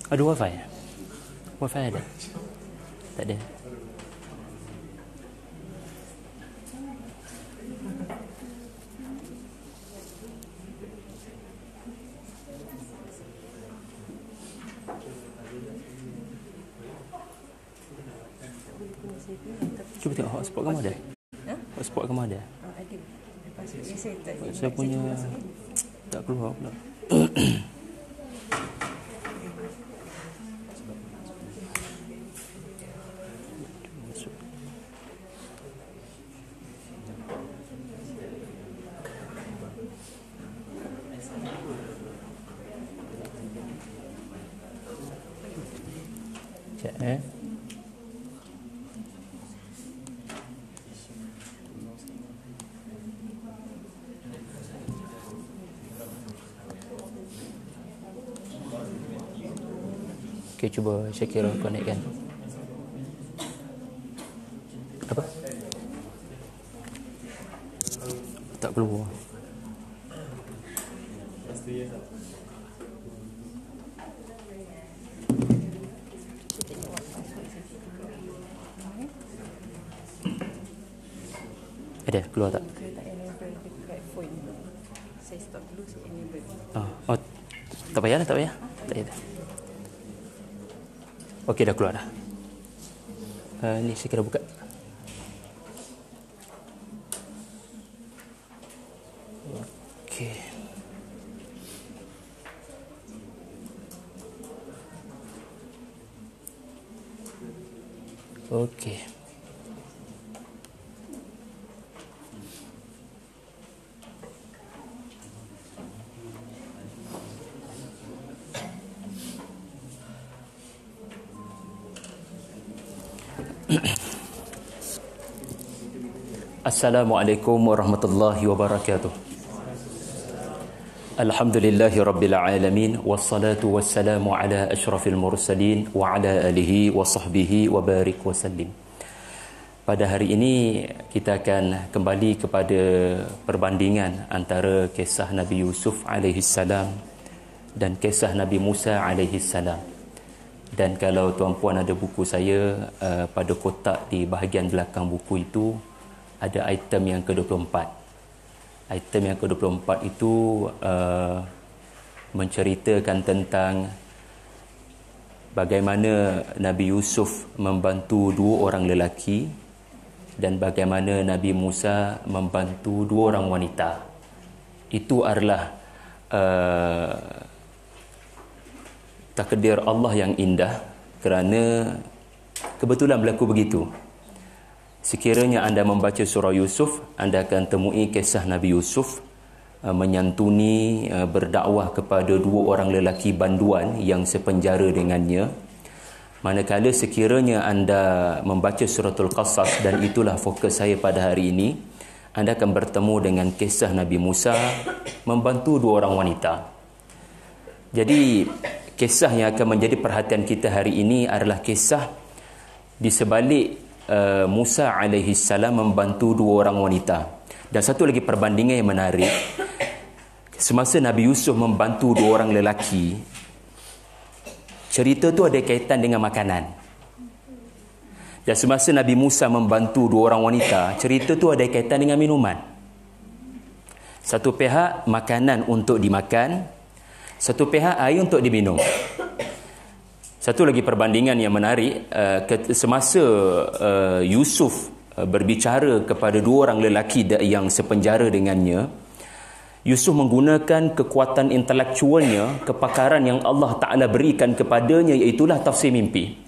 Ada wifi? Wifi ada? Tak ada. Cuba tengok hotspot kamu ada? Hotspot kamu ada? Ada. Saya punya tak keluar pula. Sekejap Okay, cuba Syakira connect kan. Apa? Tak keluar. Ada keluar tak? Saya stop dulu, saya enable. Oh, tak payah lah, tak payah. Tak payah. Okey, dah keluar dah. Ni saya kena buka. Okey. Okey. Assalamualaikum warahmatullahi wabarakatuh. Alhamdulillahi rabbil alamin, wassalatu wassalamu ala asyrafil mursalin wa ala alihi wa sahbihi wa barik wa sallim. Pada hari ini kita akan kembali kepada perbandingan antara kisah Nabi Yusuf alaihi salam dan kisah Nabi Musa alaihi salam. Dan kalau tuan-puan ada buku saya, pada kotak di bahagian belakang buku itu ada item yang ke-24. Item yang ke-24 itu menceritakan tentang bagaimana Nabi Yusuf membantu dua orang lelaki dan bagaimana Nabi Musa membantu dua orang wanita. Itu adalah takdir Allah yang indah, kerana kebetulan berlaku begitu. Sekiranya anda membaca surah Yusuf, anda akan temui kisah Nabi Yusuf menyantuni, berdakwah kepada dua orang lelaki banduan yang sepenjara dengannya. Manakala sekiranya anda membaca suratul Qasas, dan itulah fokus saya pada hari ini, anda akan bertemu dengan kisah Nabi Musa membantu dua orang wanita. Jadi kisah yang akan menjadi perhatian kita hari ini adalah kisah di sebalik Musa alaihi salam membantu dua orang wanita. Dan satu lagi perbandingan yang menarik, semasa Nabi Yusuf membantu dua orang lelaki, cerita tu ada kaitan dengan makanan. Dan semasa Nabi Musa membantu dua orang wanita, cerita tu ada kaitan dengan minuman. Satu pihak makanan untuk dimakan, satu pihak air untuk diminum. Satu lagi perbandingan yang menarik, semasa Yusuf berbicara kepada dua orang lelaki yang sepenjara dengannya, Yusuf menggunakan kekuatan intelektualnya, kepakaran yang Allah Ta'ala berikan kepadanya, iaitulah tafsir mimpi.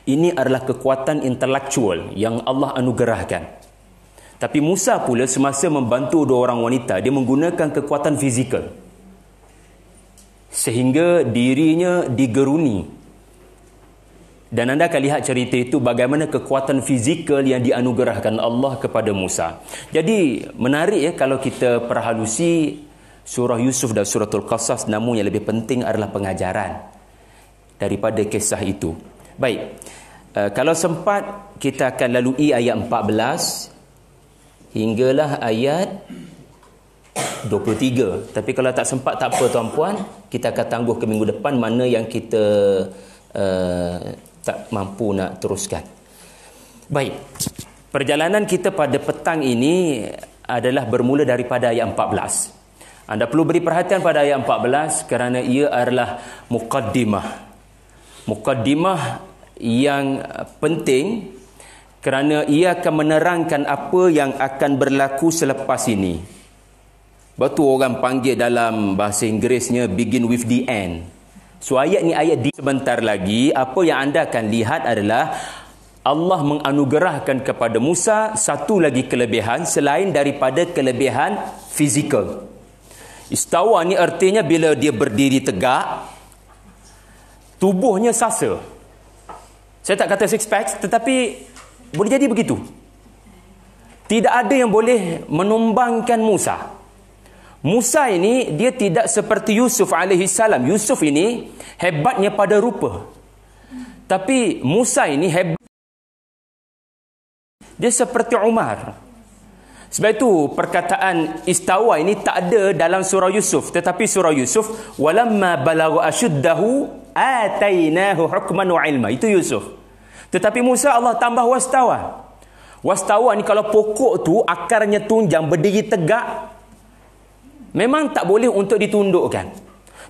Ini adalah kekuatan intelektual yang Allah anugerahkan. Tapi Musa pula semasa membantu dua orang wanita, dia menggunakan kekuatan fizikal, sehingga dirinya digeruni. Dan anda akan lihat cerita itu bagaimana kekuatan fizikal yang dianugerahkan Allah kepada Musa. Jadi menarik ya kalau kita perhalusi surah Yusuf dan suratul Qasas, namun yang lebih penting adalah pengajaran daripada kisah itu. Baik, kalau sempat kita akan lalui ayat 14 hinggalah ayat 23. Tapi kalau tak sempat, tak apa tuan-puan, kita akan tangguh ke minggu depan mana yang kita tak mampu nak teruskan. Baik, perjalanan kita pada petang ini adalah bermula daripada ayat 14. Anda perlu beri perhatian pada ayat 14 kerana ia adalah mukaddimah yang penting, kerana ia akan menerangkan apa yang akan berlaku selepas ini. Batu orang panggil dalam bahasa Inggerisnya begin with the end. So ayat ni ayat di sebentar lagi, apa yang anda akan lihat adalah Allah menganugerahkan kepada Musa satu lagi kelebihan selain daripada kelebihan fizikal. Istawa ni artinya bila dia berdiri tegak, tubuhnya sasa. Saya tak kata six pack, tetapi boleh jadi begitu. Tidak ada yang boleh menumbangkan Musa. Musa ini dia tidak seperti Yusuf alaihi salam. Yusuf ini hebatnya pada rupa. Tapi Musa ini hebat. Dia seperti Umar. Sebab itu perkataan istawa ini tak ada dalam surah Yusuf, tetapi surah Yusuf walamma balagha ashuddahu atainahu hukman wa ilma. Itu Yusuf. Tetapi Musa Allah tambah wastawa. Wastawa ni kalau pokok tu akarnya tunjang, berdiri tegak, memang tak boleh untuk ditundukkan.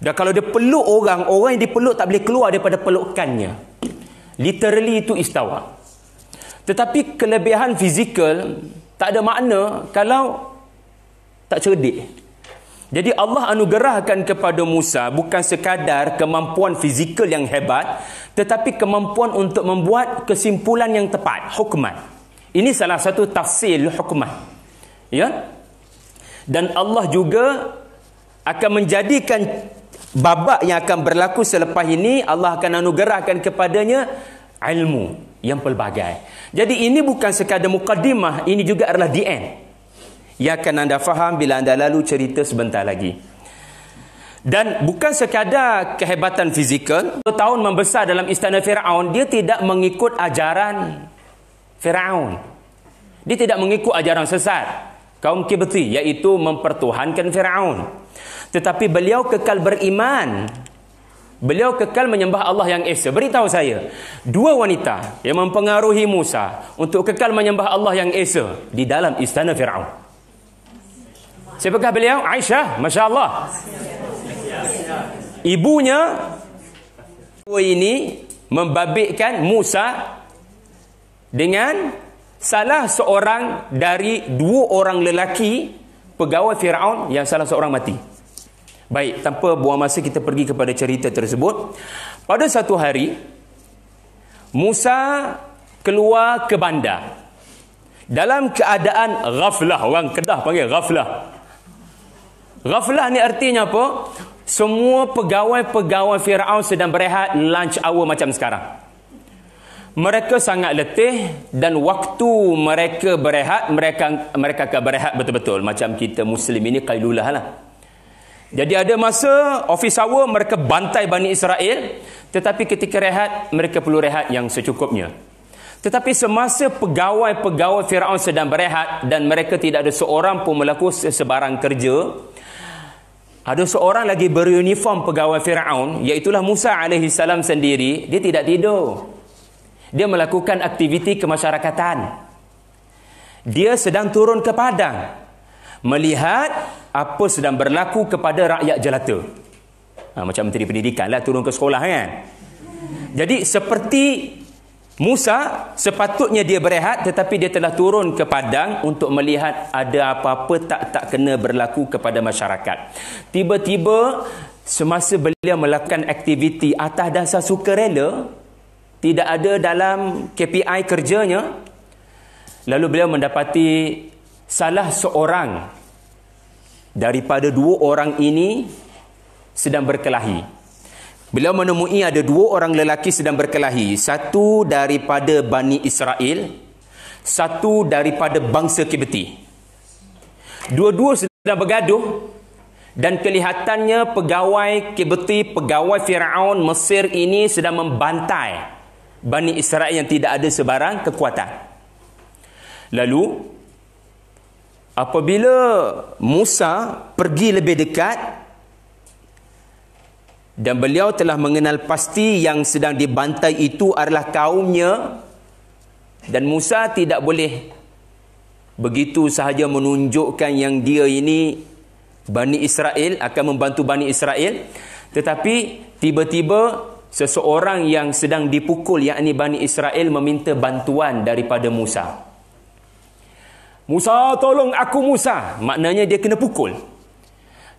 Dan kalau dia peluk orang yang dipeluk tak boleh keluar daripada pelukannya. Literally itu istawa. Tetapi kelebihan fizikal tak ada makna kalau tak cerdik. Jadi Allah anugerahkan kepada Musa bukan sekadar kemampuan fizikal yang hebat, tetapi kemampuan untuk membuat kesimpulan yang tepat, hukman. Ini salah satu tafsir hukman. Ya? Dan Allah juga akan menjadikan babak yang akan berlaku selepas ini, Allah akan anugerahkan kepadanya ilmu yang pelbagai. Jadi ini bukan sekadar mukaddimah, ini juga adalah the end. Yang akan anda faham bila anda lalu cerita sebentar lagi. Dan bukan sekadar kehebatan fizikal. 2 tahun membesar dalam istana Firaun, dia tidak mengikut ajaran Firaun. Dia tidak mengikut ajaran sesat kaum Kibti, iaitu mempertuhankan Firaun. Tetapi beliau kekal beriman. Beliau kekal menyembah Allah yang Esa. Beritahu saya, 2 wanita yang mempengaruhi Musa untuk kekal menyembah Allah yang Esa di dalam istana Firaun. Siapakah beliau? Aisyah, masya-Allah. Ibunya ini membabitkan Musa dengan salah seorang dari 2 orang lelaki pegawai Firaun yang salah seorang mati. Baik, tanpa buang masa kita pergi kepada cerita tersebut. Pada satu hari Musa keluar ke bandar dalam keadaan ghaflah. Orang Kedah panggil ghaflah. Ghaflah ni artinya apa? Semua pegawai-pegawai Firaun sedang berehat, lunch hour macam sekarang. Mereka sangat letih dan waktu mereka berehat, mereka akan berehat betul-betul. Macam kita Muslim ini qailulah lah. Jadi ada masa office hour mereka bantai Bani Israel, tetapi ketika rehat mereka perlu rehat yang secukupnya. Tetapi semasa pegawai-pegawai Firaun sedang berehat dan mereka tidak ada seorang pun melakukan sebarang kerja, ada seorang lagi beruniform pegawai Firaun, iaitulah Musa alaihi salam sendiri. Dia tidak tidur. Dia melakukan aktiviti kemasyarakatan. Dia sedang turun ke padang melihat apa sedang berlaku kepada rakyat jelata. Macam Menteri Pendidikan lah turun ke sekolah kan. Jadi seperti Musa, sepatutnya dia berehat, tetapi dia telah turun ke padang untuk melihat ada apa-apa tak kena berlaku kepada masyarakat. Tiba-tiba semasa beliau melakukan aktiviti atas dasar sukarela, tidak ada dalam KPI kerjanya, lalu beliau mendapati salah seorang daripada dua orang ini sedang berkelahi. Beliau menemui ada dua orang lelaki sedang berkelahi. Satu daripada Bani Israel, satu daripada bangsa Kibti. Dua-dua sedang bergaduh dan kelihatannya pegawai Kibti, pegawai Firaun Mesir ini sedang membantai Bani Israel yang tidak ada sebarang kekuatan. Lalu apabila Musa pergi lebih dekat dan beliau telah mengenal pasti yang sedang dibantai itu adalah kaumnya, dan Musa tidak boleh begitu sahaja menunjukkan yang dia ini Bani Israel, akan membantu Bani Israel, tetapi tiba-tiba seseorang yang sedang dipukul, yakni Bani Israel, meminta bantuan daripada Musa. Musa, tolong aku Musa. Maknanya dia kena pukul.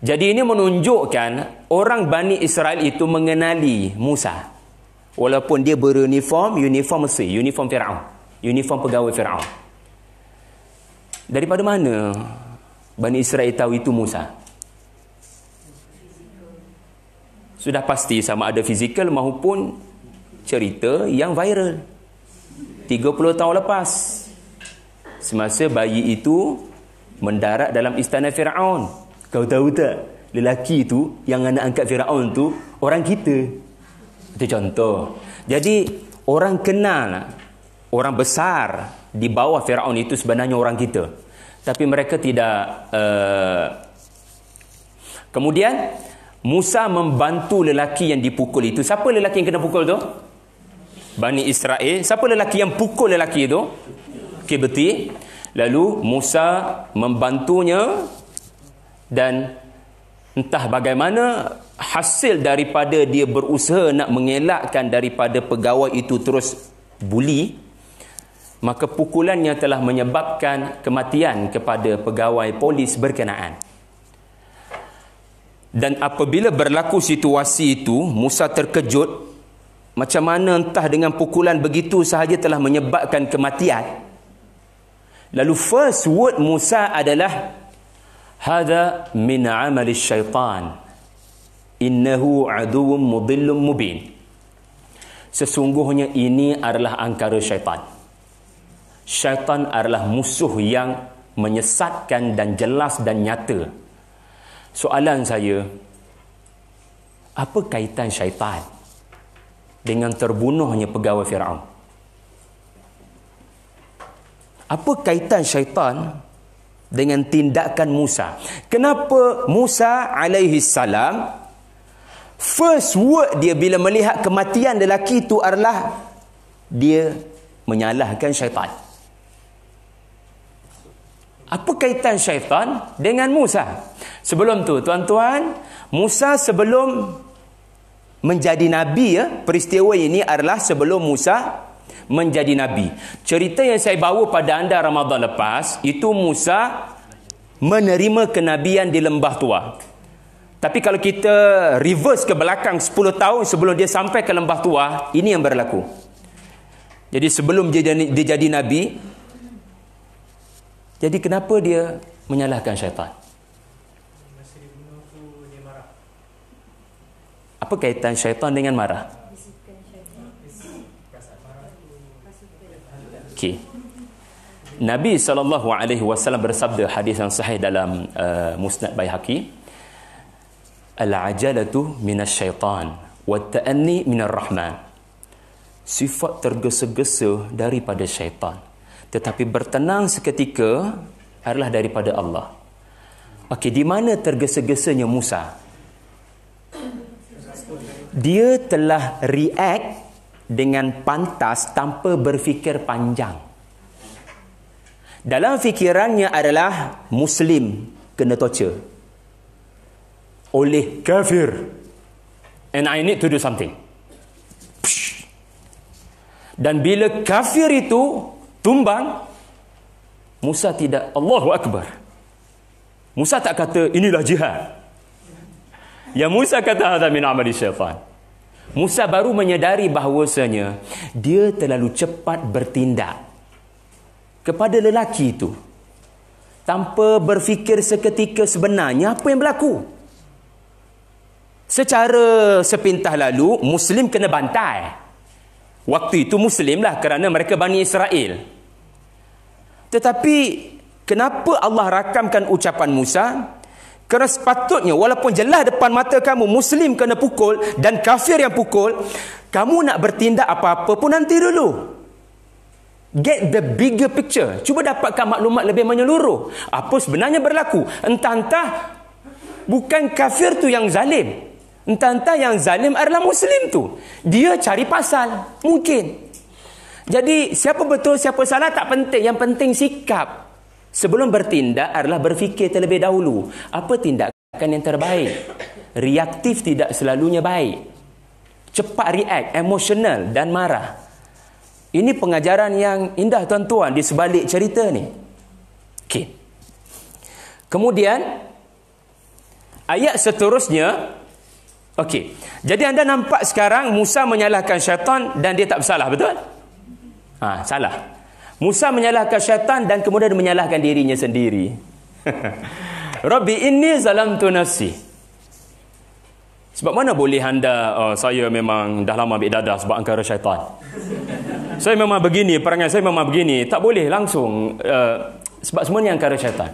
Jadi ini menunjukkan orang Bani Israel itu mengenali Musa. Walaupun dia beruniform Mesir, uniform Firaun, uniform pegawai Firaun. Daripada mana Bani Israel tahu itu Musa? Sudah pasti sama ada fizikal maupun cerita yang viral 30 tahun lepas, semasa bayi itu mendarat dalam istana Firaun. Kau tahu tak, lelaki itu yang anak angkat Firaun tu orang kita. Itu contoh. Jadi orang kenal orang besar di bawah Firaun itu sebenarnya orang kita, tapi mereka tidak. Kemudian Musa membantu lelaki yang dipukul itu. Siapa lelaki yang kena pukul tu? Bani Israel. Siapa lelaki yang pukul lelaki itu? Kibti. Lalu Musa membantunya, dan entah bagaimana hasil daripada dia berusaha nak mengelakkan daripada pegawai itu terus buli, maka pukulannya telah menyebabkan kematian kepada pegawai polis berkenaan. Dan apabila berlaku situasi itu, Musa terkejut, macam mana entah dengan pukulan begitu sahaja telah menyebabkan kematian. Lalu first word Musa adalah Hada min amali syaitan, innahu aduwwun mudillun mubin. Sesungguhnya ini adalah angkara syaitan. Syaitan adalah musuh yang menyesatkan dan jelas dan nyata. Soalan saya, apa kaitan syaitan dengan terbunuhnya pegawai Firaun? Apa kaitan syaitan dengan tindakan Musa? Kenapa Musa alaihi salam first word dia bila melihat kematian lelaki itu adalah dia menyalahkan syaitan? Apa kaitan syaitan dengan Musa? Sebelum tu tuan-tuan, Musa sebelum menjadi nabi, peristiwa ini adalah sebelum Musa menjadi nabi. Cerita yang saya bawa pada anda Ramadan lepas, itu Musa menerima kenabian di Lembah Tua. Tapi kalau kita reverse ke belakang 10 tahun sebelum dia sampai ke Lembah Tua, ini yang berlaku. Jadi sebelum dia jadi nabi, jadi kenapa dia menyalahkan syaitan? Apa kaitan syaitan dengan marah? Okay. Nabi SAW bersabda, hadis yang sahih dalam Musnad Baihaqi, al-ajalatu minas syaitan wa ta'anni minar rahman. sifat tergesa-gesa daripada syaitan. Tetapi bertenang seketika adalah daripada Allah. Okey, di mana tergesa-gesanya Musa? Dia telah react dengan pantas tanpa berfikir panjang. Dalam fikirannya adalah Muslim kena torture oleh kafir, and I need to do something. Dan bila kafir itu tumbang, Musa tidak Allahu Akbar. Musa tak kata inilah jihad. Ya Musa kata hadza min amali syaitan. Musa baru menyedari bahawasanya dia terlalu cepat bertindak kepada lelaki itu tanpa berfikir seketika sebenarnya apa yang berlaku. Secara sepintah lalu, Muslim kena bantai. Waktu itu Muslim lah kerana mereka Bani Israel. Tetapi kenapa Allah rakamkan ucapan Musa? Kerana sepatutnya walaupun jelas depan mata kamu Muslim kena pukul dan kafir yang pukul, kamu nak bertindak apa-apa pun nanti dulu. Get the bigger picture. Cuba dapatkan maklumat lebih menyeluruh. Apa sebenarnya berlaku? Entah-entah bukan kafir tu yang zalim. Entah-entah yang zalim adalah Muslim tu. Dia cari pasal. Mungkin. Jadi siapa betul siapa salah tak penting. Yang penting sikap. Sebelum bertindak adalah berfikir terlebih dahulu. Apa tindakan yang terbaik? Reaktif tidak selalunya baik. Cepat react, emosional dan marah. Ini pengajaran yang indah tuan-tuan di sebalik cerita ni. Okey. Kemudian ayat seterusnya. Okey. Jadi anda nampak sekarang Musa menyalahkan syaitan dan dia tak bersalah, betul? Salah. Musa menyalahkan syaitan dan kemudian menyalahkan dirinya sendiri. Rabbi inni zalamtu nafsi. Sebab mana boleh anda, saya memang dah lama ambil dadah sebab angkara syaitan. Saya memang begini, perangai saya memang begini. Tak boleh langsung. Sebab semuanya angkara syaitan.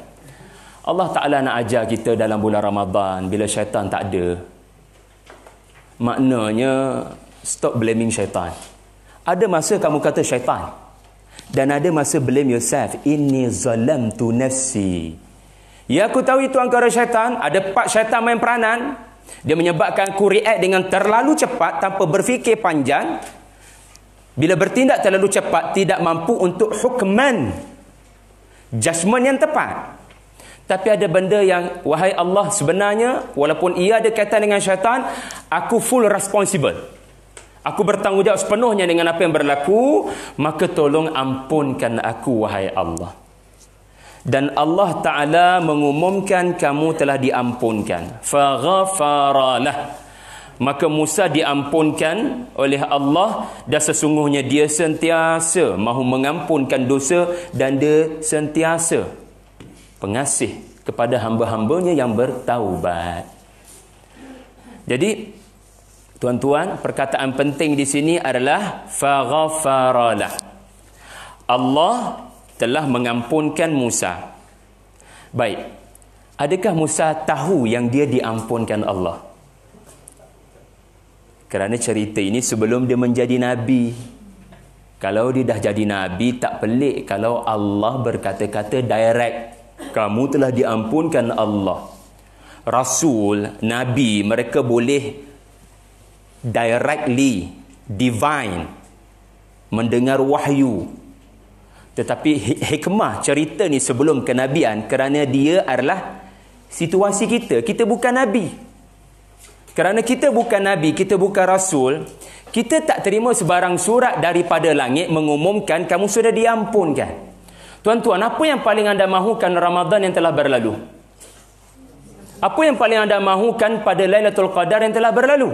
Allah Ta'ala nak ajar kita dalam bulan Ramadan, bila syaitan tak ada. Maknanya, stop blaming syaitan. Ada masa kamu kata syaitan. Dan ada masa blame yourself. Inni zalamtu nafsi. Ya, aku tahu itu angkara syaitan. Ada part syaitan main peranan. Dia menyebabkan aku react dengan terlalu cepat tanpa berfikir panjang. Bila bertindak terlalu cepat, tidak mampu untuk hukman, judgement yang tepat. Tapi ada benda yang, wahai Allah, sebenarnya walaupun ia ada kaitan dengan syaitan, aku full responsible. Aku bertanggungjawab sepenuhnya dengan apa yang berlaku, maka tolong ampunkan aku, wahai Allah. Dan Allah Ta'ala mengumumkan kamu telah diampunkan. Faghafaralah. Maka Musa diampunkan oleh Allah dan sesungguhnya dia sentiasa mahu mengampunkan dosa dan dia sentiasa pengasih kepada hamba-hambanya yang bertaubat. Jadi tuan-tuan, perkataan penting di sini adalah faghafaralah. Allah telah mengampunkan Musa. Baik. Adakah Musa tahu yang dia diampunkan Allah? Kerana cerita ini sebelum dia menjadi Nabi. Kalau dia dah jadi Nabi, tak pelik kalau Allah berkata-kata direct. Kamu telah diampunkan Allah. Rasul, Nabi, mereka boleh directly, divine, mendengar wahyu. Tetapi hikmah cerita ni sebelum kenabian, kerana dia adalah situasi kita. Kita bukan Nabi. Kerana kita bukan Nabi, kita bukan Rasul, kita tak terima sebarang surat daripada langit mengumumkan kamu sudah diampunkan. Tuan-tuan, apa yang paling anda mahukan Ramadan yang telah berlalu? Apa yang paling anda mahukan pada Lailatul Qadar yang telah berlalu?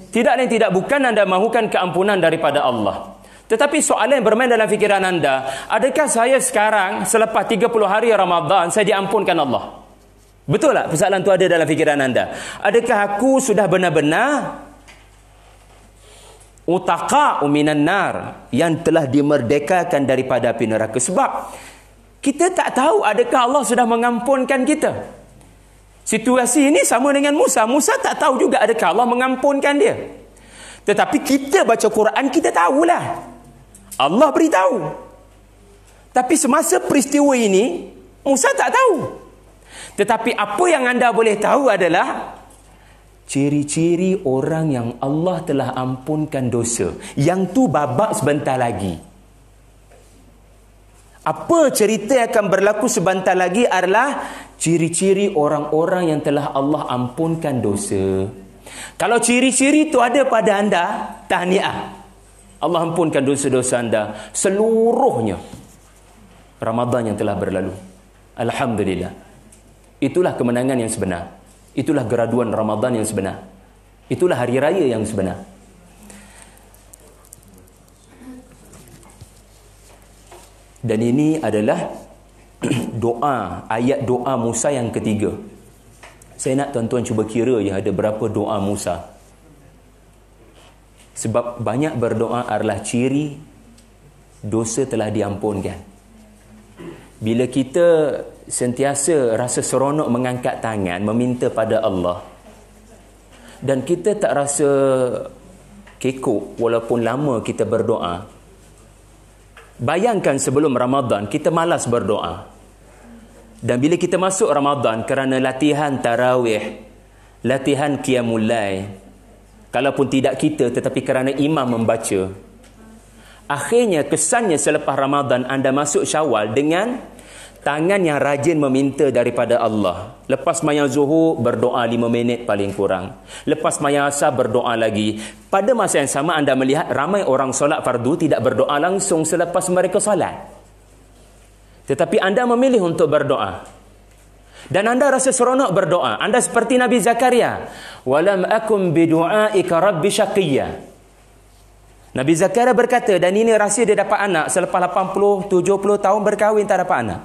Tidak lain tidak bukan anda mahukan keampunan daripada Allah. Tetapi soalan yang bermain dalam fikiran anda, adakah saya sekarang selepas 30 hari Ramadan saya diampunkan Allah? Betul tak persoalan itu ada dalam fikiran anda? Adakah aku sudah benar-benar utaqa'u minan nar, yang telah dimerdekakan daripada api neraka? Sebab kita tak tahu adakah Allah sudah mengampunkan kita. Situasi ini sama dengan Musa. Musa tak tahu juga adakah Allah mengampunkan dia. Tetapi kita baca Quran, kita tahulah. Allah beritahu. Tapi semasa peristiwa ini, Musa tak tahu. Tetapi apa yang anda boleh tahu adalah ciri-ciri orang yang Allah telah ampunkan dosa. Yang tu babak sebentar lagi. Apa cerita yang akan berlaku sebentar lagi adalah ciri-ciri orang-orang yang telah Allah ampunkan dosa. Kalau ciri-ciri itu ada pada anda, tahniah. Allah ampunkan dosa-dosa anda seluruhnya. Ramadan yang telah berlalu. Alhamdulillah. Itulah kemenangan yang sebenar. Itulah graduan Ramadan yang sebenar. Itulah hari raya yang sebenar. Dan ini adalah doa, ayat doa Musa yang ketiga. Saya nak tuan-tuan cuba kira ya, ada berapa doa Musa. Sebab banyak berdoa adalah ciri dosa telah diampunkan. Bila kita sentiasa rasa seronok mengangkat tangan, meminta pada Allah, dan kita tak rasa kekok walaupun lama kita berdoa. Bayangkan sebelum Ramadan, kita malas berdoa. Dan bila kita masuk Ramadan kerana latihan tarawih, latihan qiyamul lail, kalaupun tidak kita tetapi kerana imam membaca, akhirnya kesannya selepas Ramadan anda masuk Syawal dengan tangan yang rajin meminta daripada Allah. Lepas maya zuhur, berdoa 5 minit paling kurang. Lepas maya asar, berdoa lagi. Pada masa yang sama, anda melihat ramai orang solat fardu tidak berdoa langsung selepas mereka solat. Tetapi anda memilih untuk berdoa. Dan anda rasa seronok berdoa. Anda seperti Nabi Zakaria. Walam akum bidu'aika rabbi syaqiyya. Nabi Zakaria berkata, dan ini rahsia dia dapat anak selepas 80-70 tahun berkahwin tak dapat anak.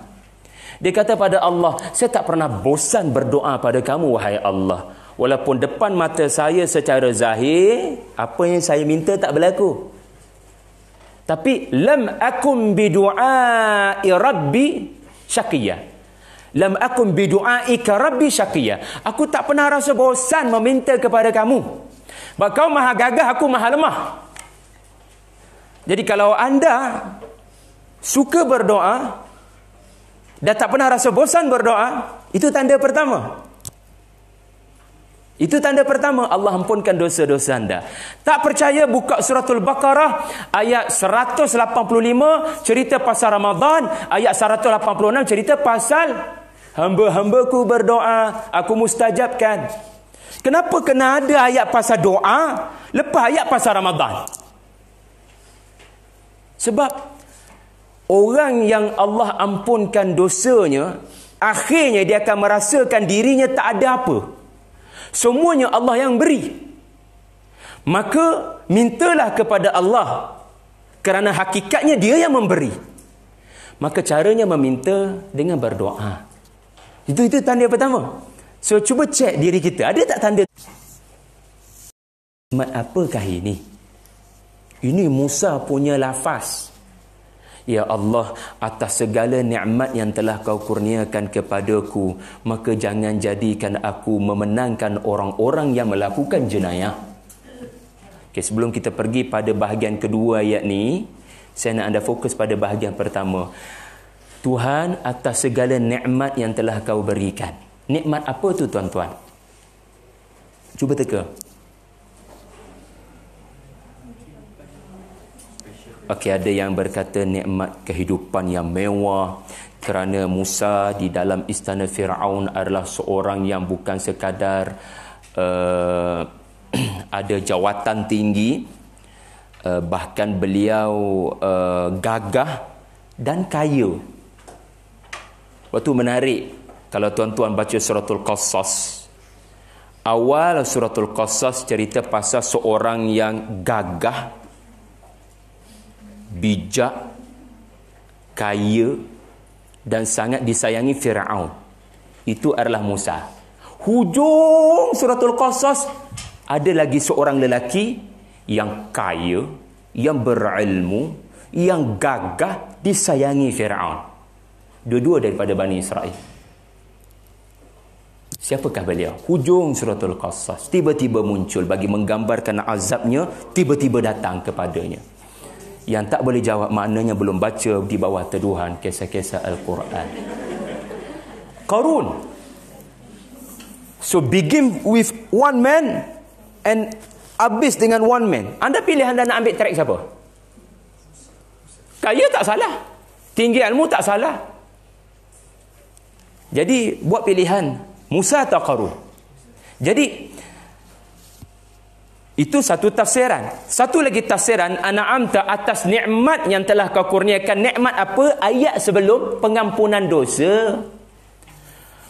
Dia kata pada Allah, saya tak pernah bosan berdoa pada kamu, wahai Allah. Walaupun depan mata saya secara zahir, apa yang saya minta tak berlaku. Tapi, lam akum bidu'ai rabbi syaqiyya. Lam akum bidu'aika rabbi syaqiyya. Aku tak pernah rasa bosan meminta kepada kamu. Sebab kau maha gagah, aku maha lemah. Jadi kalau anda suka berdoa dan tak pernah rasa bosan berdoa, itu tanda pertama. Itu tanda pertama Allah ampunkan dosa-dosa anda. Tak percaya, buka suratul Baqarah ayat 185 cerita pasal Ramadan, ayat 186 cerita pasal hamba-hambaku berdoa, aku mustajabkan. Kenapa kena ada ayat pasal doa lepas ayat pasal Ramadan? Sebab orang yang Allah ampunkan dosanya, akhirnya dia akan merasakan dirinya tak ada apa. Semuanya Allah yang beri. Maka mintalah kepada Allah, kerana hakikatnya dia yang memberi. Maka caranya meminta dengan berdoa. Itu tanda pertama. So cuba cek diri kita, ada tak tanda? Apakah ini? Ini Musa punya lafaz. Ya Allah, atas segala nikmat yang telah kau kurniakan kepadaku, maka jangan jadikan aku memenangkan orang-orang yang melakukan jenayah. Okay, sebelum kita pergi pada bahagian kedua ayat ni, saya nak anda fokus pada bahagian pertama. Tuhan, atas segala nikmat yang telah kau berikan. Nikmat apa tu tuan-tuan? Cuba teka. Okey, ada yang berkata nikmat kehidupan yang mewah, kerana Musa di dalam istana Firaun adalah seorang yang bukan sekadar ada jawatan tinggi, bahkan beliau gagah dan kaya. Waktu menarik, kalau tuan-tuan baca suratul Qasas, awal suratul Qasas cerita pasal seorang yang gagah, bijak, kaya dan sangat disayangi Firaun. Itu adalah Musa. Hujung suratul Qasas, ada lagi seorang lelaki yang kaya, yang berilmu, yang gagah, disayangi Firaun. Dua-dua daripada Bani Israel. Siapakah beliau? Hujung suratul Qasas tiba-tiba muncul bagi menggambarkan azabnya, tiba-tiba datang kepadanya. Yang tak boleh jawab maknanya belum baca di bawah teduhan kisah-kisah Al-Quran. Qarun. So begin with one man and habis dengan one man. Anda pilih anda nak ambil track siapa? Kaya tak salah, tinggi ilmu tak salah. Jadi buat pilihan, Musa atau Qarun. Jadi itu satu tafsiran. Satu lagi tafsiran, an'amta atas nikmat yang telah kau kurniakan. Nikmat apa? Ayat sebelum pengampunan dosa.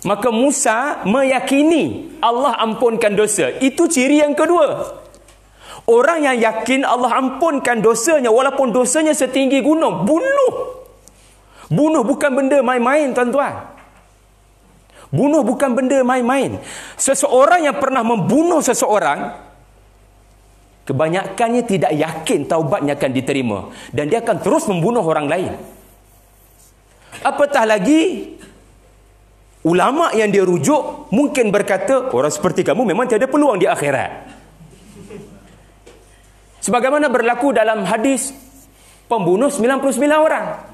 Maka Musa meyakini Allah ampunkan dosa. Itu ciri yang kedua. Orang yang yakin Allah ampunkan dosanya walaupun dosanya setinggi gunung, bunuh. Bunuh bukan benda main-main, tuan-tuan. Bunuh bukan benda main-main. Seseorang yang pernah membunuh seseorang, kebanyakannya tidak yakin taubatnya akan diterima. Dan dia akan terus membunuh orang lain. Apatah lagi, ulama yang dia rujuk mungkin berkata, orang seperti kamu memang tiada peluang di akhirat. Sebagaimana berlaku dalam hadis pembunuh 99 orang.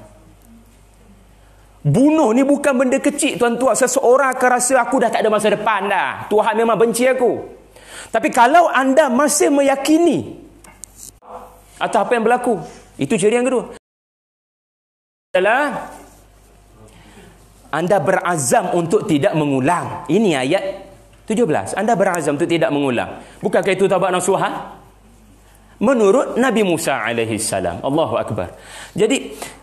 Bunuh ni bukan benda kecil, tuan-tuan. Seseorang akan rasa aku dah tak ada masa depan dah. Tuhan memang benci aku. Tapi kalau anda masih meyakini atas apa yang berlaku, itu ciri yang kedua. Adalah anda berazam untuk tidak mengulang. Ini ayat 17. Anda berazam untuk tidak mengulang. Bukankah itu taubat nasuha? Menurut Nabi Musa alaihi salam. Allahu akbar. Jadi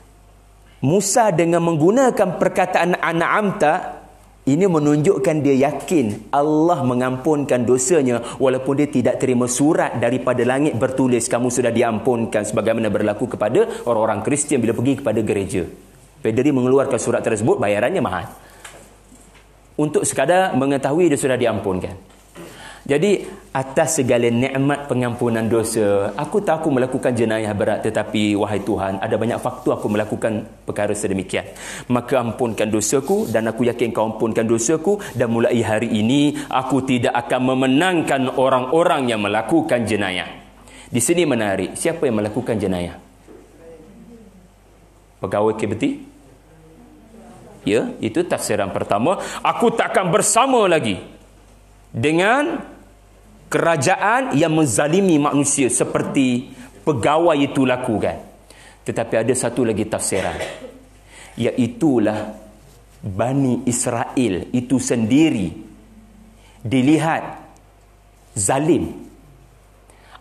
Musa dengan menggunakan perkataan an'amta, ini menunjukkan dia yakin Allah mengampunkan dosanya walaupun dia tidak terima surat daripada langit bertulis kamu sudah diampunkan, sebagaimana berlaku kepada orang-orang Kristian bila pergi kepada gereja. Padri mengeluarkan surat tersebut, bayarannya mahal. Untuk sekadar mengetahui dia sudah diampunkan. Jadi atas segala nikmat pengampunan dosa, aku tahu aku melakukan jenayah berat, tetapi wahai Tuhan, ada banyak faktor aku melakukan perkara sedemikian. Maka ampunkan dosaku, dan aku yakin kau ampunkan dosaku, dan mulai hari ini aku tidak akan memenangkan orang-orang yang melakukan jenayah. Di sini menarik, siapa yang melakukan jenayah? Pegawai KBT? Ya, itu tafsiran pertama. Aku takkan bersama lagi dengan kerajaan yang menzalimi manusia seperti pegawai itu lakukan. Tetapi ada satu lagi tafsiran, iaitulah Bani Israel itu sendiri dilihat zalim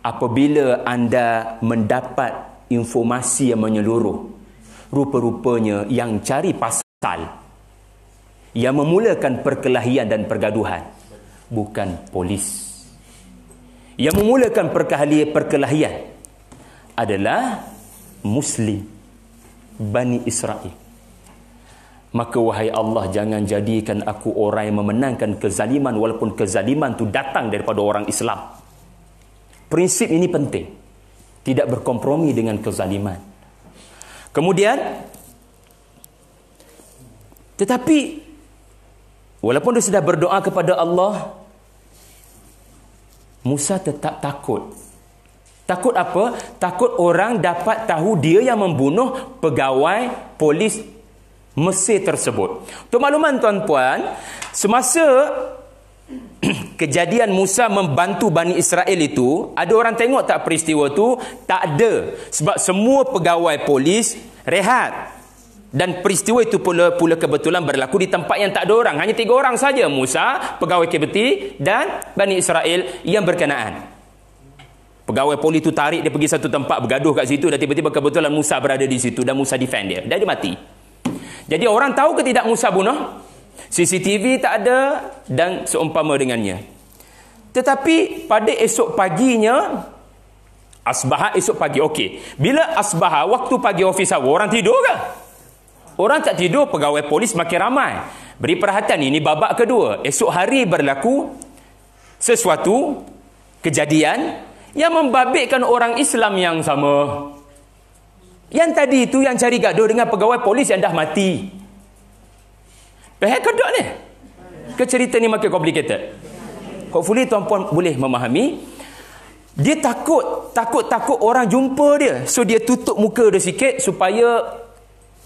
apabila anda mendapat informasi yang menyeluruh. Rupa-rupanya yang cari pasal, yang memulakan perkelahian dan pergaduhan, bukan polis. Yang memulakan perkelahian adalah Muslim, Bani Israel. Maka wahai Allah, jangan jadikan aku orang yang memenangkan kezaliman walaupun kezaliman itu datang daripada orang Islam. Prinsip ini penting. Tidak berkompromi dengan kezaliman. Kemudian, tetapi walaupun dia sudah berdoa kepada Allah, Musa tetap takut. Takut apa? Takut orang dapat tahu dia yang membunuh pegawai polis Mesir tersebut. Untuk makluman tuan-puan, semasa kejadian Musa membantu Bani Israel itu, ada orang tengok tak peristiwa tu? Tak ada. Sebab semua pegawai polis rehat. Dan peristiwa itu pula kebetulan berlaku di tempat yang tak ada orang. Hanya 3 orang saja, Musa, pegawai KBT dan Bani Israel yang berkenaan. Pegawai polis itu tarik dia pergi satu tempat, bergaduh kat situ, dan tiba-tiba kebetulan Musa berada di situ dan Musa defend dia. Dan dia mati. Jadi orang tahu ke tidak Musa bunuh? CCTV tak ada dan seumpama dengannya. Tetapi pada esok paginya, asbahah esok pagi, okey. Bila asbahah, waktu pagi office hour, orang tidur ke? Orang tak tidur, pegawai polis makin ramai. Beri perhatian, ini babak kedua. Esok hari berlaku sesuatu kejadian yang membabitkan orang Islam yang sama. Yang tadi itu yang cari gaduh dengan pegawai polis yang dah mati. Pehek kedok ni. ke cerita ni makin complicated? Hopefully tuan-puan boleh memahami. Dia takut orang jumpa dia. So dia tutup muka dia sikit supaya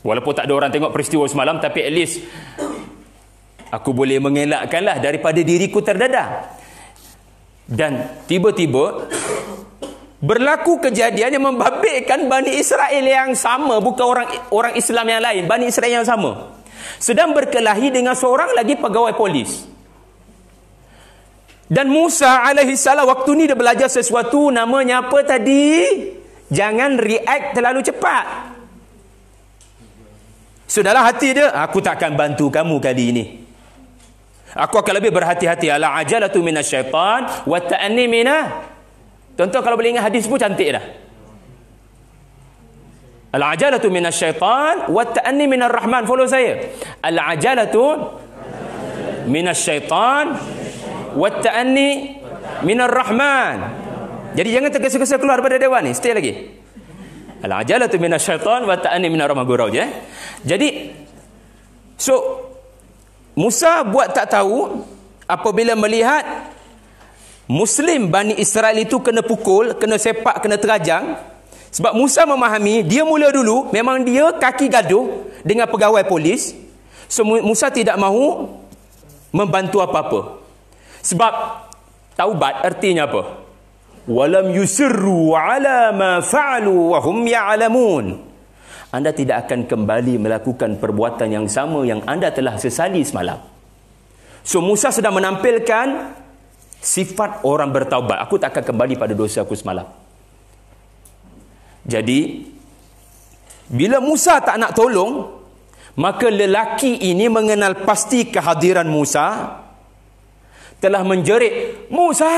walaupun tak ada orang tengok peristiwa semalam, tapi at least aku boleh mengelakkanlah daripada diriku terdedah. Dan tiba-tiba berlaku kejadian yang membabitkan Bani Israel yang sama, bukan orang Islam yang lain, Bani Israel yang sama, sedang berkelahi dengan seorang lagi pegawai polis. Dan Musa alaihissalam waktu ni dia belajar sesuatu, namanya apa tadi? Jangan react terlalu cepat. So dalam hati dia, aku takkan bantu kamu kali ini. Aku akan lebih berhati-hati. Ala ajalatu minasyaitan wa ta'anni minah. Tuan-tuan kalau boleh ingat hadis pun cantik dah. Al-ajalatu minasyaitan wa ta'anni minar rahman. Follow saya. Al-ajalatu minasyaitan wa ta'anni minar rahman. Jadi jangan tergesa-gesa keluar daripada dewan ni. Stay lagi. Al-ajalatu minasyaitan wa ta'anni minar rahman. Gurau je. Jadi so Musa buat tak tahu apabila melihat Muslim Bani Israel itu kena pukul, kena sepak, kena terajang. Sebab Musa memahami, dia mula dulu memang dia kaki gaduh dengan pegawai polis. So Musa tidak mahu membantu apa-apa. Sebab taubat artinya apa? Walam yusirru ala ma fa'alu wa hum ya'lamun. Anda tidak akan kembali melakukan perbuatan yang sama yang anda telah sesali semalam. So Musa sedang menampilkan sifat orang bertaubat. Aku tak akan kembali pada dosa aku semalam. Jadi bila Musa tak nak tolong, maka lelaki ini mengenal pasti kehadiran Musa, telah menjerit, Musa,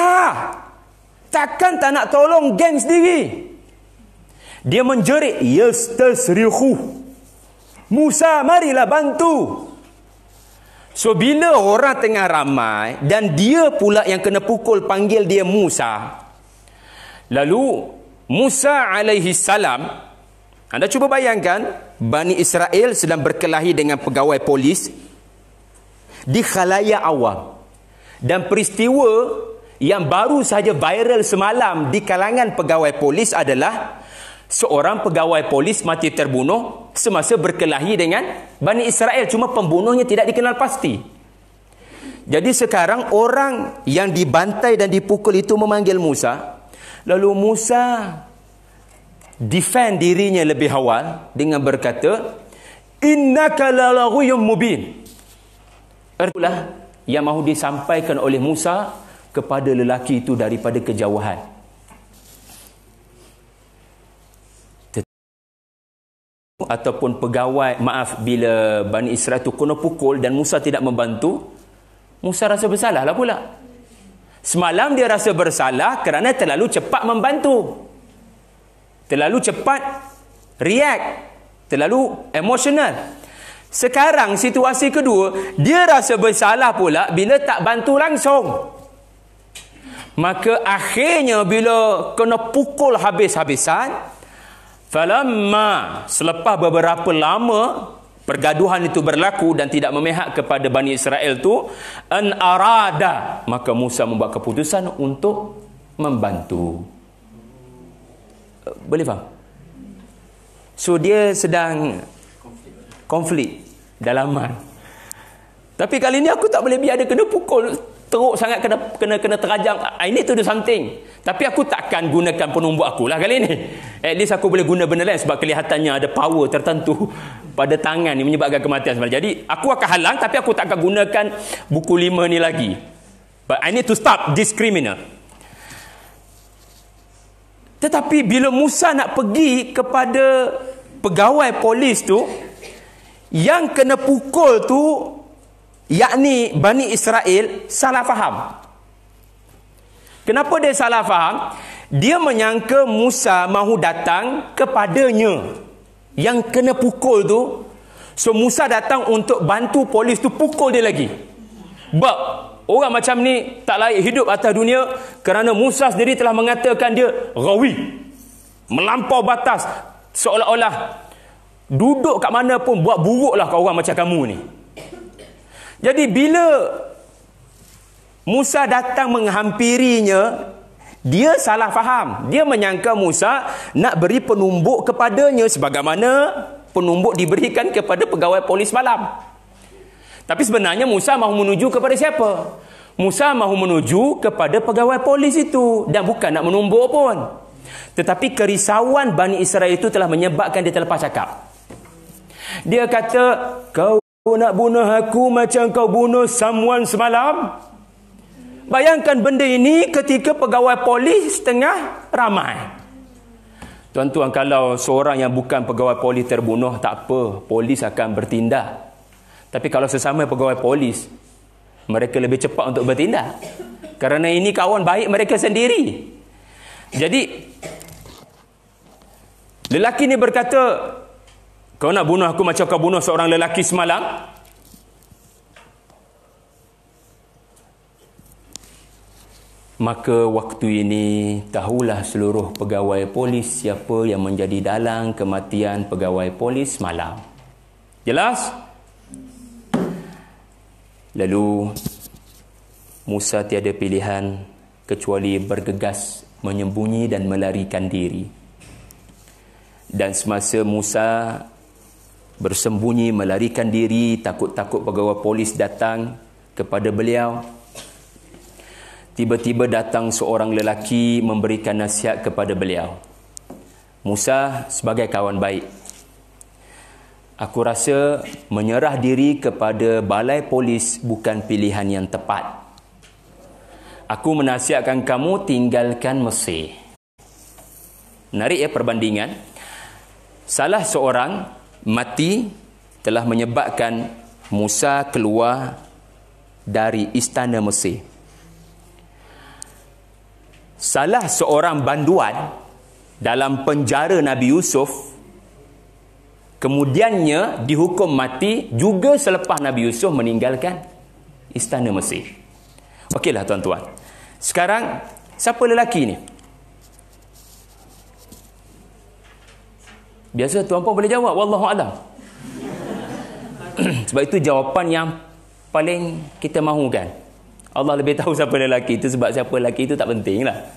takkan tak nak tolong geng sendiri? Dia menjerit, yastasrihu, Musa marilah bantu. So bila orang tengah ramai dan dia pula yang kena pukul, panggil dia Musa, lalu Musa alaihi salam, anda cuba bayangkan Bani Israel sedang berkelahi dengan pegawai polis di khalayak awam, dan peristiwa yang baru saja viral semalam di kalangan pegawai polis adalah seorang pegawai polis mati terbunuh semasa berkelahi dengan Bani Israel. Cuma pembunuhnya tidak dikenal pasti. Jadi sekarang orang yang dibantai dan dipukul itu memanggil Musa. Lalu Musa defend dirinya lebih awal dengan berkata, innaka laghayyun mubin. Itulah yang mahu disampaikan oleh Musa kepada lelaki itu daripada kejauhan. Ataupun pegawai, bila Bani Israel itu kena pukul dan Musa tidak membantu, Musa rasa bersalah lah pula. Semalam dia rasa bersalah kerana terlalu cepat membantu, terlalu cepat react, terlalu emosional. Sekarang situasi kedua, dia rasa bersalah pula bila tak bantu langsung. Maka akhirnya bila kena pukul habis-habisan, falamma, selepas beberapa lama pergaduhan itu berlaku dan tidak memihak kepada Bani Israel itu, an arada, maka Musa membuat keputusan untuk membantu. Boleh faham? So dia sedang konflik dalaman. Tapi kali ni aku tak boleh biar dia kena pukul teruk sangat, kena terajang. I need to do something. Tapi aku takkan gunakan penumbuk aku lah kali ni. At least aku boleh guna benda lain sebab kelihatannya ada power tertentu pada tangan ni menyebabkan kematian sebenarnya. Jadi aku akan halang, tapi aku takkan gunakan buku 5 ni lagi. But I need to stop this criminal. Tetapi bila Musa nak pergi kepada pegawai polis tu, yang kena pukul tu yakni Bani Israel, salah faham. Kenapa dia salah faham? Dia menyangka Musa mahu datang kepadanya yang kena pukul tu. So Musa datang untuk bantu polis tu pukul dia lagi. Sebab orang macam ni tak layak hidup atas dunia, kerana Musa sendiri telah mengatakan dia ghawi, melampau batas, seolah-olah duduk kat mana pun buat buruklah kat orang macam kamu ni. Jadi bila Musa datang menghampirinya, dia salah faham. Dia menyangka Musa nak beri penumbuk kepadanya sebagaimana penumbuk diberikan kepada pegawai polis malam. Tapi sebenarnya Musa mahu menuju kepada siapa? Musa mahu menuju kepada pegawai polis itu dan bukan nak menumbuk pun. Tetapi kerisauan Bani Israel itu telah menyebabkan dia terlepas cakap. Dia kata, kau nak bunuh aku macam kau bunuh someone semalam? Bayangkan benda ini ketika pegawai polis tengah ramai. Tuan-tuan, kalau seorang yang bukan pegawai polis terbunuh, tak apa, polis akan bertindak. Tapi kalau sesama pegawai polis, mereka lebih cepat untuk bertindak. Kerana ini kawan baik mereka sendiri. Jadi, lelaki ni berkata, kau nak bunuh aku macam kau bunuh seorang lelaki semalam? Maka waktu ini tahulah seluruh pegawai polis siapa yang menjadi dalang kematian pegawai polis malam. Jelas? Lalu Musa tiada pilihan kecuali bergegas menyembunyi dan melarikan diri. Dan semasa Musa bersembunyi melarikan diri, takut-takut pegawai polis datang kepada beliau, tiba-tiba datang seorang lelaki memberikan nasihat kepada beliau. Musa, sebagai kawan baik, aku rasa menyerah diri kepada balai polis bukan pilihan yang tepat. Aku menasihatkan kamu tinggalkan Mesir. Menarik ya perbandingan. Salah seorang mati telah menyebabkan Musa keluar dari istana Mesir. Salah seorang banduan dalam penjara Nabi Yusuf kemudiannya dihukum mati juga selepas Nabi Yusuf meninggalkan istana Mesir. Okeylah tuan-tuan. Sekarang siapa lelaki ni? Biasa tuan pun boleh jawab, wallahu alam. Sebab itu jawapan yang paling kita mahukan. Allah lebih tahu siapa lelaki itu, sebab siapa lelaki itu tak penting lah.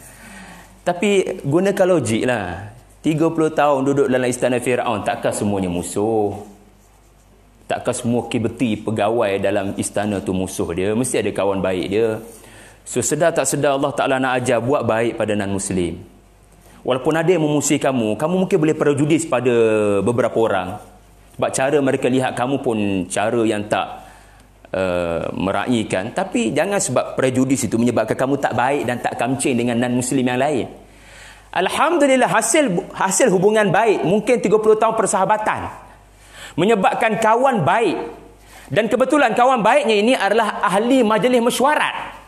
Tapi gunakan logik lah. 30 tahun duduk dalam istana Firaun, takkah semuanya musuh? Takkah semua kibeti pegawai dalam istana tu musuh dia? Mesti ada kawan baik dia. So sedar tak sedar Allah Ta'ala nak ajar buat baik pada non-Muslim. Walaupun ada yang memusuhi kamu, kamu mungkin boleh prejudis pada beberapa orang. Sebab cara mereka lihat kamu pun cara yang tak meraihkan. Tapi jangan sebab prejudis itu menyebabkan kamu tak baik dan tak kamcing dengan non-Muslim yang lain. Alhamdulillah, hasil hubungan baik, mungkin 30 tahun persahabatan, menyebabkan kawan baik. Dan kebetulan kawan baiknya ini adalah ahli majlis mesyuarat,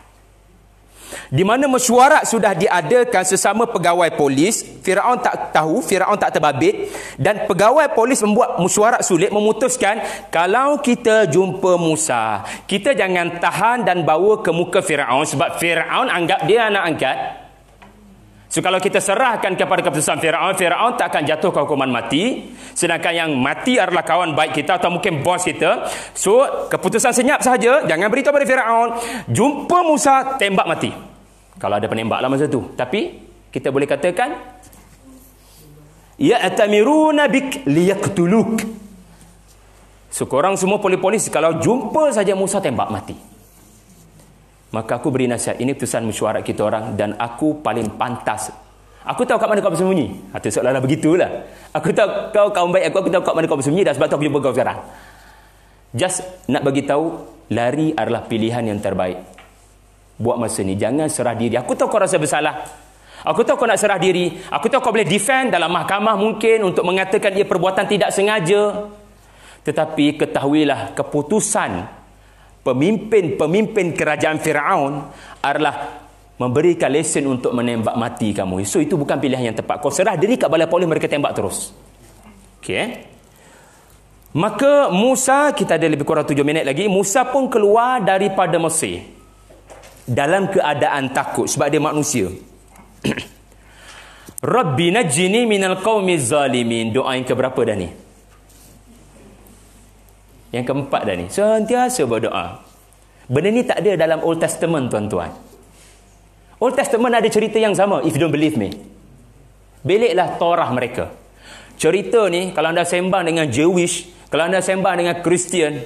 di mana mesyuarat sudah diadakan sesama pegawai polis. Firaun tak tahu, Firaun tak terbabit, dan pegawai polis membuat mesyuarat sulit, memutuskan kalau kita jumpa Musa, kita jangan tahan dan bawa ke muka Firaun, sebab Firaun anggap dia anak angkat. So kalau kita serahkan kepada keputusan Firaun, Firaun tak akan jatuh ke hukuman mati, sedangkan yang mati adalah kawan baik kita atau mungkin bos kita. So keputusan senyap sahaja, jangan beritahu pada Firaun, jumpa Musa, tembak mati. Kalau ada penembak lah masa tu. Tapi kita boleh katakan, ya'tamiruna bik liyaqtuluk. So korang semua polis-polis, kalau jumpa saja Musa, tembak mati. Maka aku beri nasihat, ini keputusan mesyuarat kita orang, dan aku paling pantas. Aku tahu kat mana kau bersembunyi. Itu seolah-olah begitulah. Aku tahu kau kawan baik aku tahu kat mana kau bersembunyi, dan sebab tu aku jumpa kau sekarang. Just nak bagi tahu, lari adalah pilihan yang terbaik buat masa ni. Jangan serah diri. Aku tahu kau rasa bersalah, aku tahu kau nak serah diri, aku tahu kau boleh defend dalam mahkamah mungkin untuk mengatakan ia perbuatan tidak sengaja. Tetapi ketahuilah, keputusan pemimpin kerajaan Firaun adalah memberikan lesen untuk menembak mati kamu. So itu bukan pilihan yang tepat. Kau serah diri kat balai polis, mereka tembak terus. Okey. Maka Musa, kita ada lebih kurang 7 minit lagi, Musa pun keluar daripada Mesir dalam keadaan takut sebab dia manusia. Rabbi najini minal qaumiz zalimin. Doa yang keberapa dah ni? Yang keempat dah ni. Sentiasa berdoa. Benda ni tak ada dalam Old Testament, tuan-tuan. Old Testament ada cerita yang sama, if you don't believe me. Beliklah Torah mereka. Cerita ni, kalau anda sembang dengan Jewish, kalau anda sembang dengan Kristian,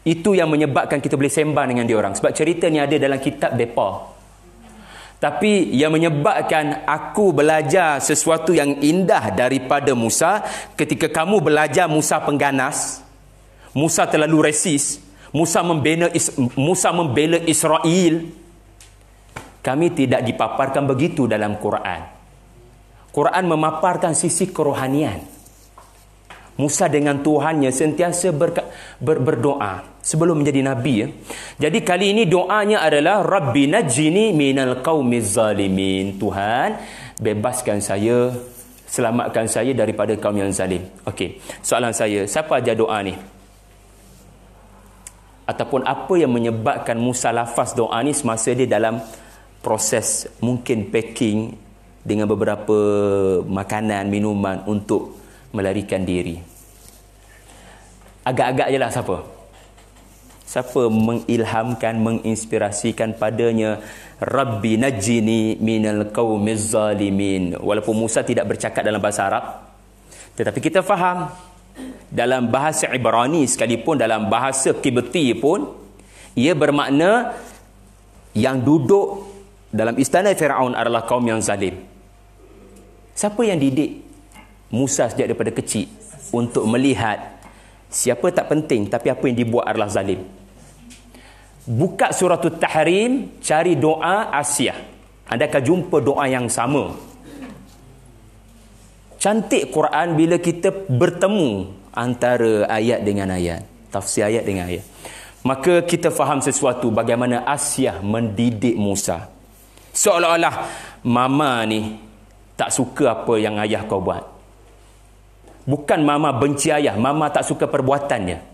itu yang menyebabkan kita boleh sembang dengan dia orang. Sebab cerita ni ada dalam kitab mereka. Tapi yang menyebabkan aku belajar sesuatu yang indah daripada Musa, ketika kamu belajar Musa pengganas, Musa terlalu resis, Musa membela Israel. Kami tidak dipaparkan begitu dalam Quran. Quran memaparkan sisi kerohanian. Musa dengan Tuhannya sentiasa berdoa sebelum menjadi Nabi. Jadi kali ini doanya adalah Rabbi najini minal qaumiz zalimin. Tuhan, bebaskan saya, selamatkan saya daripada kaum yang zalim. Okey, soalan saya, siapa ajar doa ni? Ataupun apa yang menyebabkan Musa lafaz doa ni semasa dia dalam proses mungkin packing dengan beberapa makanan, minuman untuk melarikan diri. Agak-agak je lah siapa? Siapa mengilhamkan, menginspirasikan padanya Rabbi najini minal qaumiz zalimin. Walaupun Musa tidak bercakap dalam bahasa Arab, tetapi kita faham dalam bahasa Ibrani sekalipun, dalam bahasa Kibti pun, ia bermakna yang duduk dalam istana Firaun adalah kaum yang zalim. Siapa yang didik Musa sejak daripada kecil untuk melihat siapa tak penting, tapi apa yang dibuat adalah zalim? Buka surah At-Tahrim, cari doa Asia, anda akan jumpa doa yang sama. Cantik Quran bila kita bertemu antara ayat dengan ayat, tafsir ayat dengan ayat. Maka kita faham sesuatu bagaimana Asia mendidik Musa. Seolah-olah mama ni tak suka apa yang ayah kau buat. Bukan mama benci ayah, mama tak suka perbuatannya.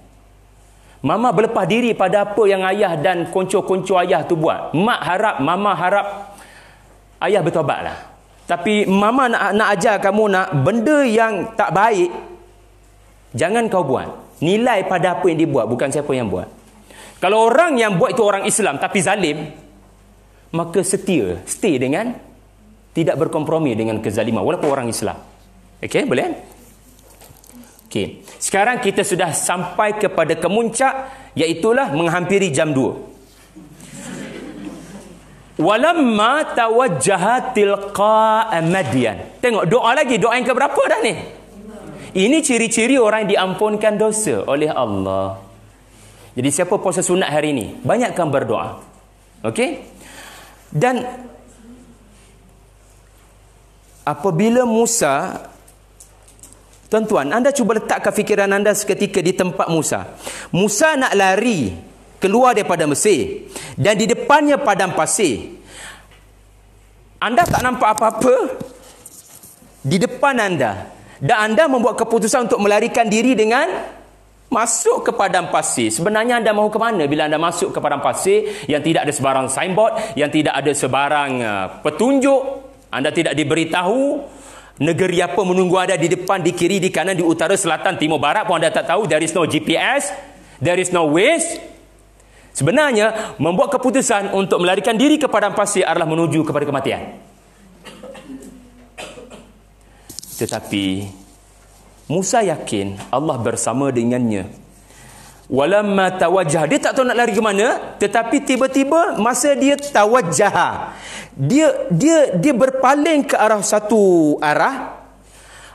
Mama berlepas diri pada apa yang ayah dan konco-konco ayah tu buat. Mama harap ayah bertobatlah. Tapi mama nak ajar kamu nak benda yang tak baik, jangan kau buat. Nilai pada apa yang dibuat, bukan siapa yang buat. Kalau orang yang buat itu orang Islam tapi zalim, maka stay dengan tidak berkompromi dengan kezaliman walaupun orang Islam. Okey, boleh? Okey. Sekarang kita sudah sampai kepada kemuncak, iaitulah menghampiri jam 2. Walamma tawajjaha tilqa Madyan. Tengok doa lagi, doa yang keberapa dah ni? Ini ciri-ciri orang yang diampunkan dosa oleh Allah. Jadi siapa puasa sunat hari ini, banyakkan berdoa. Okey? Dan apabila Musa, tuan-tuan, anda cuba letakkan fikiran anda seketika di tempat Musa. Musa nak lari keluar daripada Mesir dan di depannya padang pasir. Anda tak nampak apa-apa di depan anda, dan anda membuat keputusan untuk melarikan diri dengan masuk ke padang pasir. Sebenarnya anda mahu ke mana bila anda masuk ke padang pasir yang tidak ada sebarang signboard, yang tidak ada sebarang petunjuk, anda tidak diberitahu negeri apa menunggu anda di depan, di kiri, di kanan, di utara, selatan, timur, barat pun anda tak tahu. There is no GPS, there is no Waze. Sebenarnya membuat keputusan untuk melarikan diri ke padang pasir adalah menuju kepada kematian. Tetapi Musa yakin Allah bersama dengannya. Walamma tawajjah, dia tak tahu nak lari ke mana, tetapi tiba-tiba masa dia tawajjah, dia berpaling ke arah satu arah,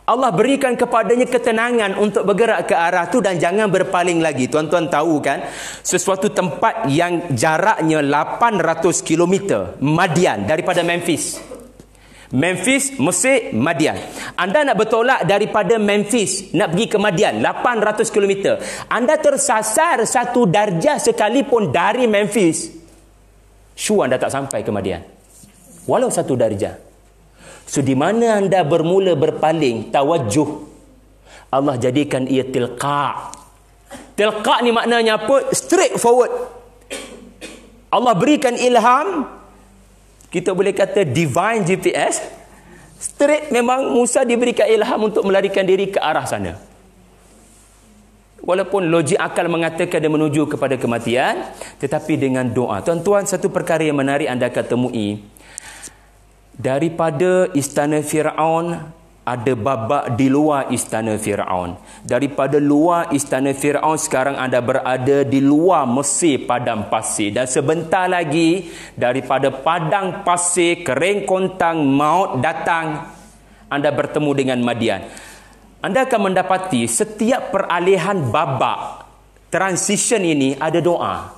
Allah berikan kepadanya ketenangan untuk bergerak ke arah tu dan jangan berpaling lagi. Tuan-tuan tahu kan, sesuatu tempat yang jaraknya 800 km, Madian, daripada Memphis, Mesir, Madian. Anda nak bertolak daripada Memphis nak pergi ke Madian, 800 km. Anda tersasar satu darjah sekalipun dari Memphis, sure anda tak sampai ke Madian, walau satu darjah. So di mana anda bermula berpaling, tawajjuh, Allah jadikan ia tilqa. Tilqa ni maknanya apa? Straight forward. Allah berikan ilham, kita boleh kata divine GPS. Straight, memang Musa diberikan ilham untuk melarikan diri ke arah sana. Walaupun logik akal mengatakan dia menuju kepada kematian, tetapi dengan doa. Tuan-tuan, satu perkara yang menarik anda akan temui. Daripada istana Firaun, ada babak di luar istana Firaun. Daripada luar istana Firaun, sekarang anda berada di luar Mesir, padang pasir. Dan sebentar lagi, daripada padang pasir, kering kontang, maut datang, anda bertemu dengan Madian. Anda akan mendapati setiap peralihan babak, transition ini ada doa.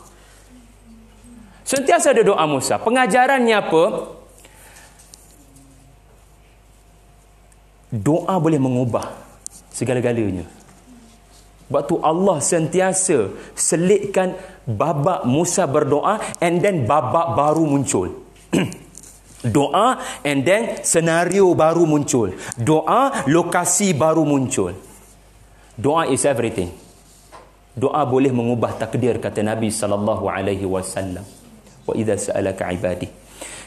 Sentiasa ada doa Musa. Pengajarannya apa? Doa boleh mengubah segala-galanya. Sebab tu Allah sentiasa selitkan babak Musa berdoa, and then babak baru muncul. Doa, and then senario baru muncul. Doa, lokasi baru muncul. Doa is everything. Doa boleh mengubah takdir, kata Nabi SAW. Wa idza sa'alaka ibadi.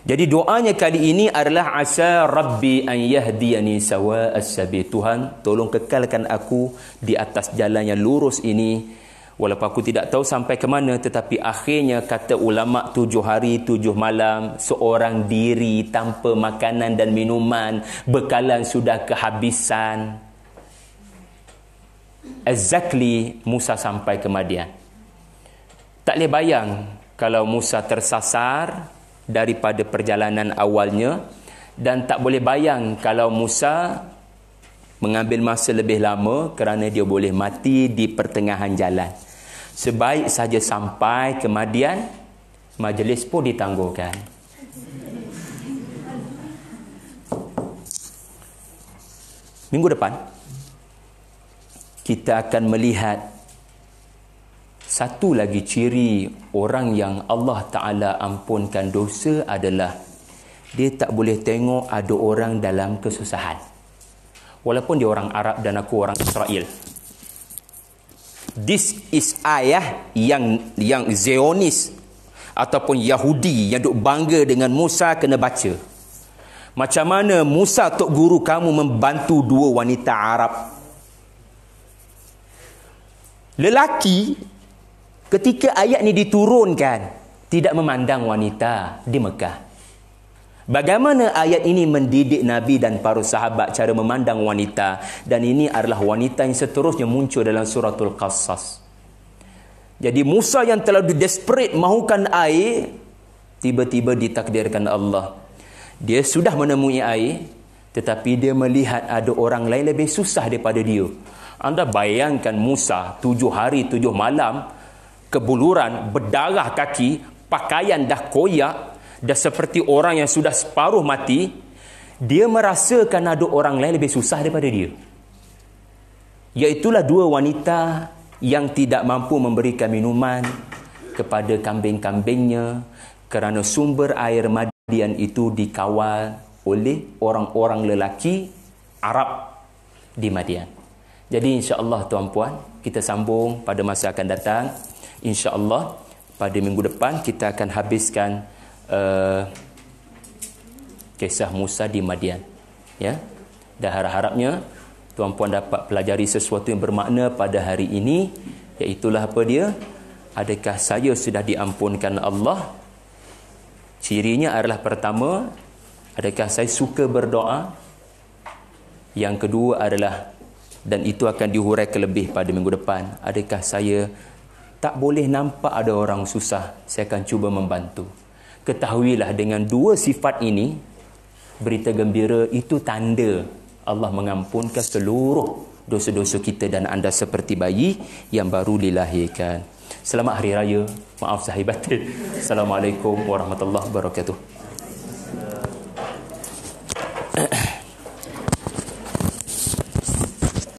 Jadi doanya kali ini adalah asa rabbi an yahdiyani sawa'as sabil. Tuhan, tolong kekalkan aku di atas jalan yang lurus ini. Walaupun aku tidak tahu sampai ke mana, tetapi akhirnya kata ulama 7 hari 7 malam, seorang diri tanpa makanan dan minuman, bekalan sudah kehabisan. Exactly Musa sampai ke Madian. Tak boleh bayang kalau Musa tersasar daripada perjalanan awalnya, dan tak boleh bayang kalau Musa mengambil masa lebih lama kerana dia boleh mati di pertengahan jalan. Sebaik saja sampai ke Madian, majlis pun ditangguhkan. Minggu depan kita akan melihat satu lagi ciri orang yang Allah Ta'ala ampunkan dosa adalah dia tak boleh tengok ada orang dalam kesusahan. Walaupun dia orang Arab dan aku orang Israel. This is ayah yang Zionis ataupun Yahudi yang duk bangga dengan Musa kena baca. Macam mana Musa tok guru kamu membantu 2 wanita Arab. Lelaki ketika ayat ni diturunkan tidak memandang wanita di Mekah. Bagaimana ayat ini mendidik Nabi dan para sahabat cara memandang wanita, dan ini adalah wanita yang seterusnya muncul dalam suratul Qasas. Jadi Musa yang terlalu desperate mahukan air, tiba-tiba ditakdirkan Allah. Dia sudah menemui air, tetapi dia melihat ada orang lain lebih susah daripada dia. Anda bayangkan Musa 7 hari 7 malam, kebuluran, berdarah kaki, pakaian dah koyak, dah seperti orang yang sudah separuh mati. Dia merasakan ada orang lain lebih susah daripada dia. Iaitulah 2 wanita yang tidak mampu memberikan minuman kepada kambing-kambingnya kerana sumber air Madian itu dikawal oleh orang-orang lelaki Arab di Madian. Jadi insya-Allah tuan-puan, kita sambung pada masa akan datang. InsyaAllah pada minggu depan kita akan habiskan kisah Musa di Madian, ya. Dan harap-harapnya tuan-puan dapat pelajari sesuatu yang bermakna pada hari ini, iaitulah apa dia? Adakah saya sudah diampunkan Allah? Cirinya adalah pertama, adakah saya suka berdoa? Yang kedua adalah, dan itu akan dihuraikan lebih pada minggu depan, adakah saya tak boleh nampak ada orang susah, saya akan cuba membantu. Ketahuilah dengan 2 sifat ini, berita gembira itu tanda Allah mengampunkan seluruh dosa-dosa kita dan anda seperti bayi yang baru dilahirkan. Selamat Hari Raya. Maaf sahih batin. Assalamualaikum warahmatullahi wabarakatuh.